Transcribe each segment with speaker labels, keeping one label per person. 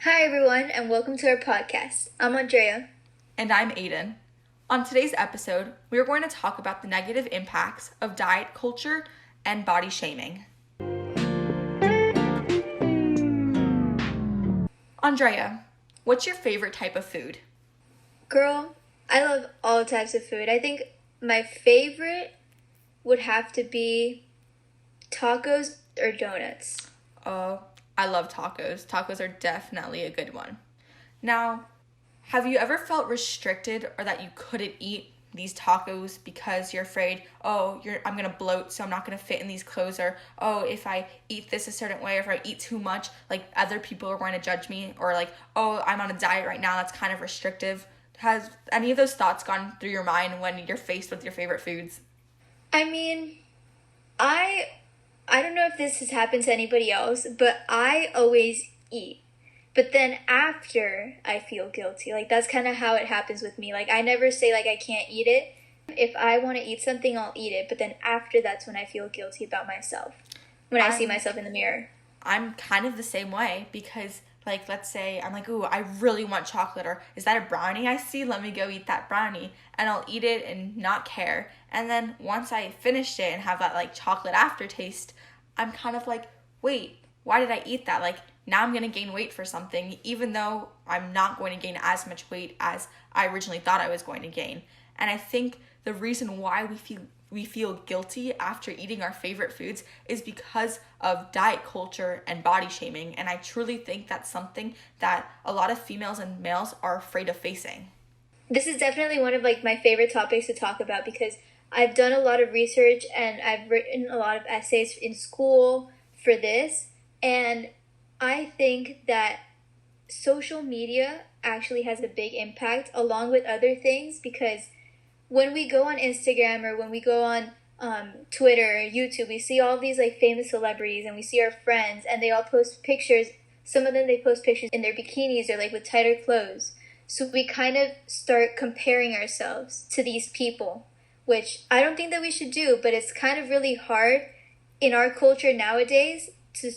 Speaker 1: Hi everyone, and welcome to our podcast. I'm Andrea.
Speaker 2: And I'm Ayden. On today's episode, we are going to talk about the negative impacts of diet culture and body shaming. Andrea, what's your favorite type of food?
Speaker 1: Girl, I love all types of food. I think my favorite would have to be tacos or donuts.
Speaker 2: I love tacos. Tacos are definitely a good one. Now, have you ever felt restricted or that you couldn't eat these tacos because you're afraid, I'm going to bloat, so I'm not going to fit in these clothes, or, if I eat this a certain way, or if I eat too much, like, other people are going to judge me, or like, I'm on a diet right now, that's kind of restrictive. Has any of those thoughts gone through your mind when you're faced with your favorite foods?
Speaker 1: I mean, I don't know if this has happened to anybody else, but I always eat. But then after, I feel guilty. Like, that's kind of how it happens with me. Like, I never say, like, I can't eat it. If I want to eat something, I'll eat it. But then after, that's when I feel guilty about myself. When I see myself in the mirror.
Speaker 2: I'm kind of the same way because, like, let's say I'm like, ooh, I really want chocolate, or is that a brownie I see? Let me go eat that brownie. And I'll eat it and not care. And then once I finish it and have that, like, chocolate aftertaste, I'm kind of like, wait, why did I eat that? Like, now I'm going to gain weight for something, even though I'm not going to gain as much weight as I originally thought I was going to gain. And I think the reason why we feel guilty after eating our favorite foods is because of diet culture and body shaming. And I truly think that's something that a lot of females and males are afraid of facing.
Speaker 1: This is definitely one of, like, my favorite topics to talk about because I've done a lot of research and I've written a lot of essays in school for this. And I think that social media actually has a big impact along with other things, because when we go on Instagram or when we go on Twitter or YouTube, we see all these, like, famous celebrities and we see our friends and they all post pictures. Some of them, they post pictures in their bikinis or, like, with tighter clothes. So we kind of start comparing ourselves to these people, which I don't think that we should do, but it's kind of really hard in our culture nowadays to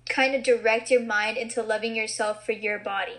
Speaker 1: kind of direct your mind into loving yourself for your body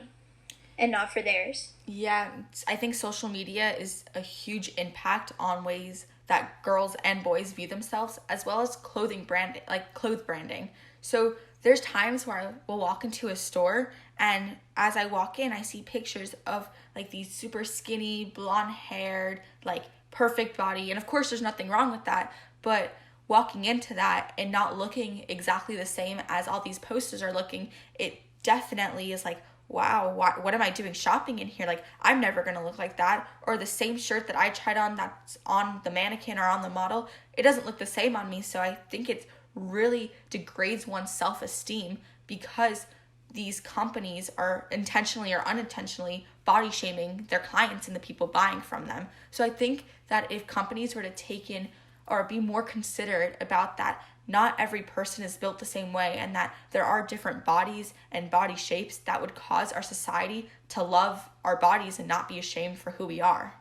Speaker 1: and not for theirs.
Speaker 2: Yeah, I think social media is a huge impact on ways that girls and boys view themselves, as well as clothes branding. So there's times where I will walk into a store, and as I walk in, I see pictures of, like, these super skinny, blonde-haired, like, perfect body. And of course, there's nothing wrong with that, but walking into that and not looking exactly the same as all these posters are looking, it definitely is like, wow, what am I doing shopping in here? Like, I'm never going to look like that. Or the same shirt that I tried on that's on the mannequin or on the model, it doesn't look the same on me. So I think it really degrades one's self-esteem because these companies are intentionally or unintentionally body shaming their clients and the people buying from them. So I think that if companies were to take in or be more considerate about that, not every person is built the same way, and that there are different bodies and body shapes that would cause our society to love our bodies and not be ashamed for who we are.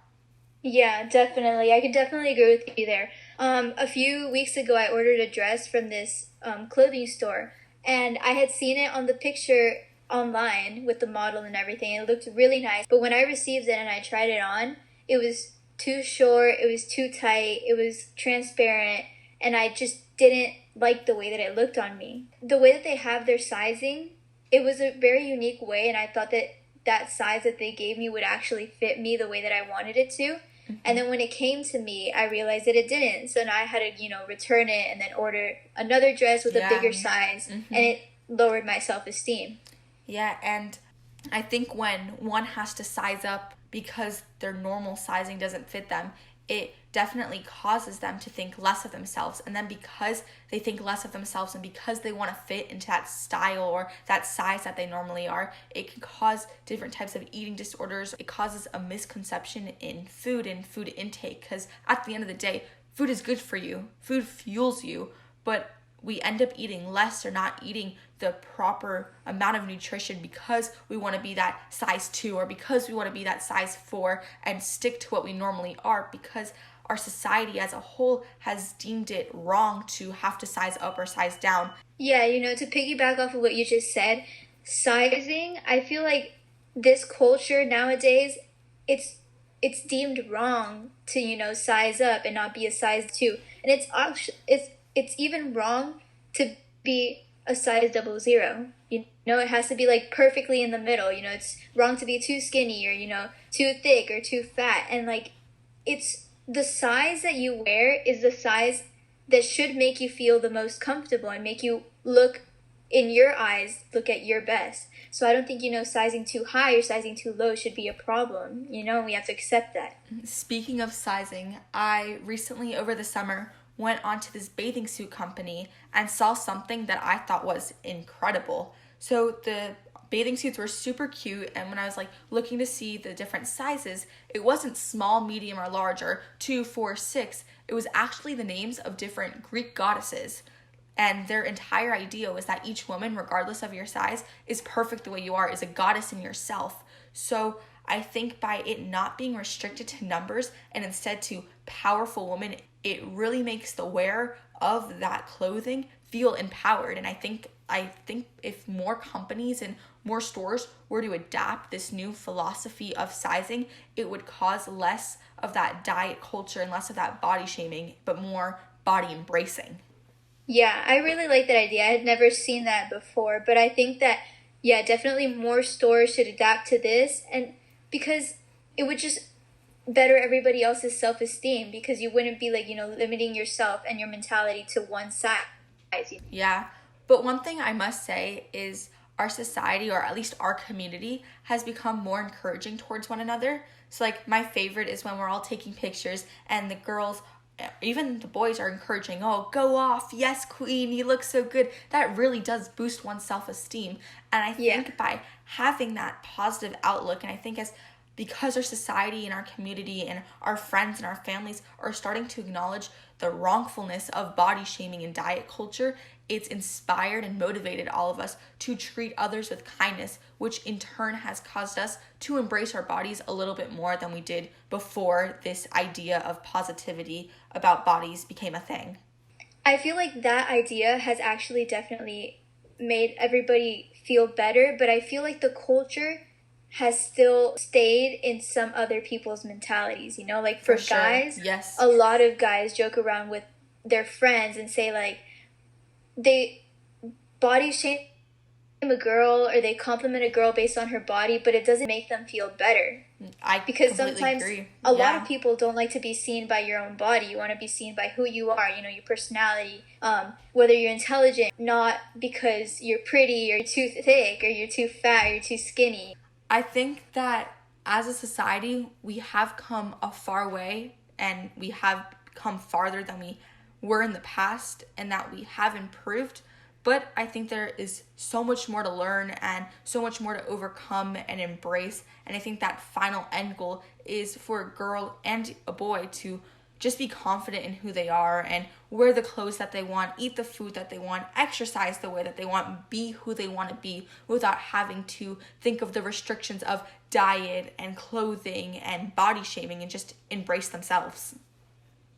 Speaker 1: Yeah, definitely. I could definitely agree with you there. A few weeks ago, I ordered a dress from this clothing store, and I had seen it on the picture online with the model and everything. It looked really nice, but when I received it and I tried it on, it was too short, it was too tight, it was transparent, and I just didn't like the way that it looked on me. The way that they have their sizing, it was a very unique way, and I thought that that size that they gave me would actually fit me the way that I wanted it to. Mm-hmm. And then when it came to me, I realized that it didn't. So now I had to, return it and then order another dress with a bigger size, and it lowered my self-esteem.
Speaker 2: Yeah, and I think when one has to size up because their normal sizing doesn't fit them, it definitely causes them to think less of themselves. And then because they think less of themselves and because they want to fit into that style or that size that they normally are, it can cause different types of eating disorders. It causes a misconception in food and food intake, because at the end of the day, food is good for you. Food fuels you, but we end up eating less or not eating the proper amount of nutrition because we want to be that size 2 or because we want to be that size 4 and stick to what we normally are, because our society as a whole has deemed it wrong to have to size up or size down.
Speaker 1: Yeah, to piggyback off of what you just said, sizing, I feel like this culture nowadays, it's it's deemed wrong to, size up and not be a size 2. And it's even wrong to be a size 00. It has to be like perfectly in the middle. It's wrong to be too skinny or, too thick or too fat. And like it's the size that you wear is the size that should make you feel the most comfortable and make you look, in your eyes, look at your best. So I don't think, sizing too high or sizing too low should be a problem. We have to accept that.
Speaker 2: Speaking of sizing, I recently over the summer went onto this bathing suit company and saw something that I thought was incredible. So the bathing suits were super cute, and when I was like looking to see the different sizes, it wasn't small, medium, or large, or 2, 4, 6. It was actually the names of different Greek goddesses. And their entire idea was that each woman, regardless of your size, is perfect the way you are, is a goddess in yourself. So I think by it not being restricted to numbers and instead to powerful women, it really makes the wearer of that clothing feel empowered. And I think if more companies and more stores were to adapt this new philosophy of sizing, it would cause less of that diet culture and less of that body shaming, but more body embracing.
Speaker 1: Yeah, I really like that idea. I had never seen that before, but I think that, yeah, definitely more stores should adapt to this, and because it would just better everybody else's self-esteem, because you wouldn't be like, limiting yourself and your mentality to one size.
Speaker 2: Yeah, but one thing I must say is our society, or at least our community, has become more encouraging towards one another. So like my favorite is when we're all taking pictures and the girls, even the boys, are encouraging, oh, go off, yes queen, you look so good. That really does boost one's self-esteem. And I think by having that positive outlook, and I think because our society and our community and our friends and our families are starting to acknowledge the wrongfulness of body shaming and diet culture, it's inspired and motivated all of us to treat others with kindness, which in turn has caused us to embrace our bodies a little bit more than we did before this idea of positivity about bodies became a thing.
Speaker 1: I feel like that idea has actually definitely made everybody feel better, but I feel like the culture has still stayed in some other people's mentalities, like for guys,
Speaker 2: yes,
Speaker 1: a lot of guys joke around with their friends and say like they body shame a girl or they compliment a girl based on her body, but it doesn't make them feel better. Because sometimes
Speaker 2: agree.
Speaker 1: A lot of people don't like to be seen by your own body. You want to be seen by who you are, your personality, whether you're intelligent, not because you're pretty or you're too thick or you're too fat or you're too skinny.
Speaker 2: I think that as a society, we have come a far way, and we have come farther than we were in the past, and that we have improved. But I think there is so much more to learn and so much more to overcome and embrace. And I think that final end goal is for a girl and a boy to just be confident in who they are and wear the clothes that they want, eat the food that they want, exercise the way that they want, be who they want to be without having to think of the restrictions of diet and clothing and body shaming, and just embrace themselves.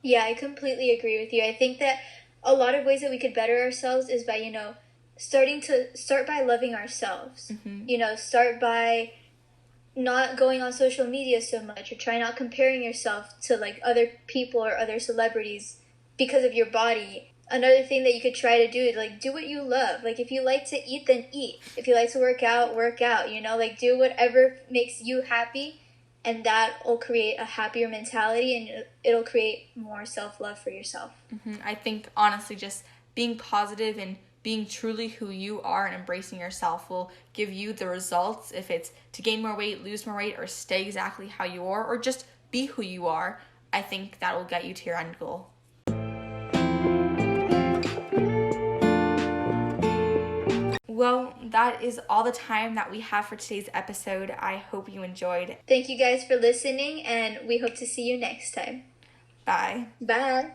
Speaker 1: Yeah, I completely agree with you. I think that a lot of ways that we could better ourselves is by, start by loving ourselves.
Speaker 2: Mm-hmm.
Speaker 1: Start by not going on social media so much, or try not comparing yourself to like other people or other celebrities because of your body. Another thing that you could try to do is like do what you love. Like if you like to eat, then eat. If you like to work out, like do whatever makes you happy, and that will create a happier mentality, and it'll create more self-love for yourself.
Speaker 2: Mm-hmm. I think honestly just being positive and being truly who you are and embracing yourself will give you the results. If it's to gain more weight, lose more weight, or stay exactly how you are, or just be who you are, I think that will get you to your end goal. Well, that is all the time that we have for today's episode. I hope you enjoyed.
Speaker 1: Thank you guys for listening, and we hope to see you next time.
Speaker 2: Bye.
Speaker 1: Bye.